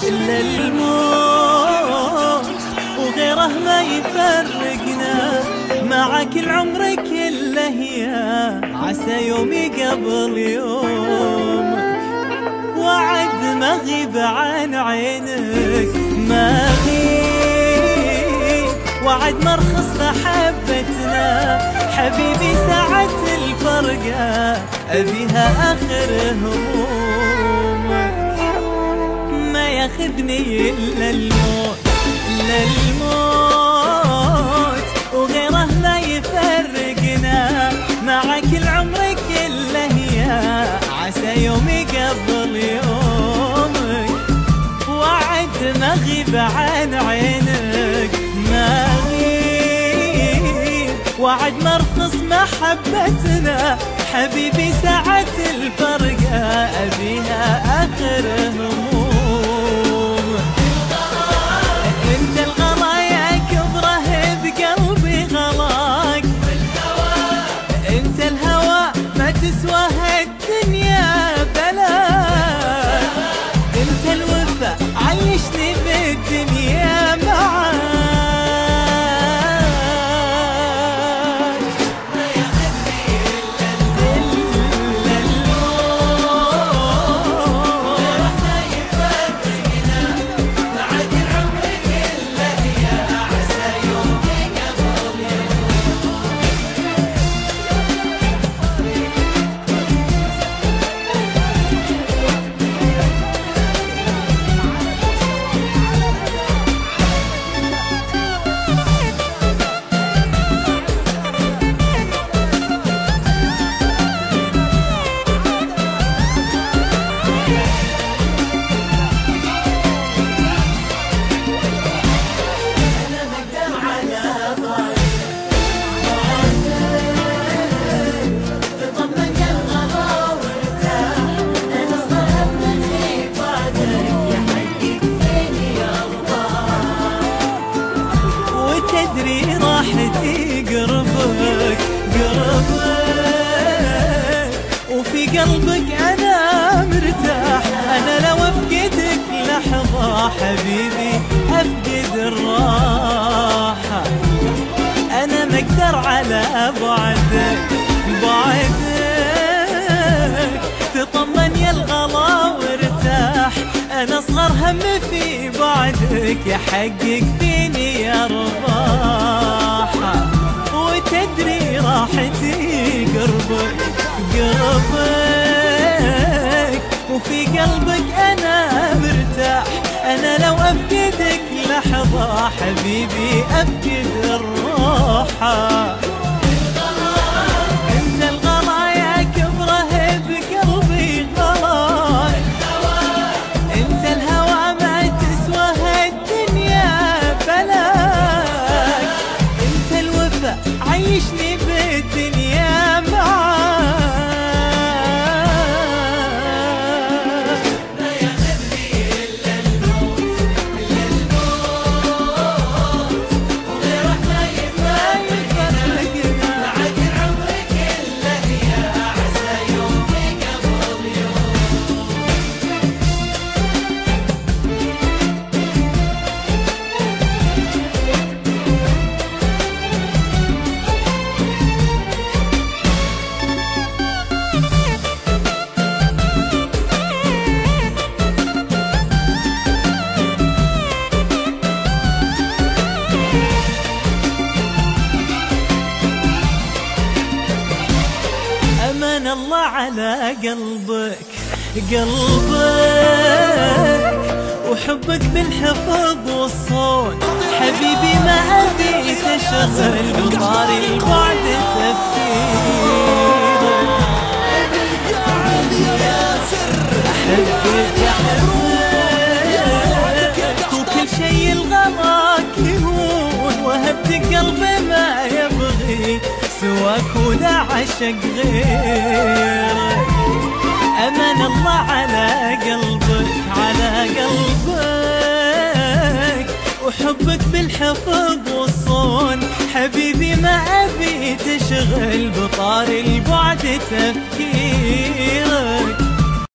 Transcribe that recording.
إلا الموت وغيره ما يفرقنا، معك العمر كله يا عسى يومي قبل يومك، وعد ما غيب عن عينك ما غيب، وعد مرخص محبتنا حبيبي ساعة الفرقة أبيها آخر همومك، ما ياخذني إلا الموت إلا الموت وغيره ما يفرقنا، معك العمر كله يا عسى يومي قبل يومك، وعد ما غيب عن عينك ما غيب، وعد مرخص محبتنا حبيبي ساعة الفرقة أبيها آخر هموم. انت الغلايا كبره بقلبي غلاك، انت الهوى ما تسوى هالدنيا بلاك، انت الوفا عيشني بالدنيا معاك. تدري راحتي قربك قربك، وفي قلبك أنا مرتاح، أنا لو أفقدك لحظة حبيبي أفقد الراحة، أنا ما أقدر على بعدك بعدك، تطمن يا الغلا وارتاح، أنا أصغر هم في بعدك يحقق فيني يا رباحة، وتدري راحتي قربك قربك، وفي قلبك أنا مرتاح، أنا لو أفقدك لحظة حبيبي أفقد الراحة. انت الغلايا كبره بقلبي غلاك، انت الهوى ما تسوى هالدنيا بلاك، انت الوفا عيشني بالدنيا معاك. ما ياخذني الا الموت الا الموت وغيره ما يفرقنا، معك العمر كله يا عسى يومي قبل يوم. أمان الله على قلبك قلبك، وحبك بالحفظ والصون حبيبي ما أبي تشغل بطار البعد تفكيرك، أحبك أحبك واكو ذا عشق غيرك. أمن الله على قلبك على قلبك، وحبك بالحفظ والصون حبيبي ما أبي تشغل بطار البعد تفكيرك.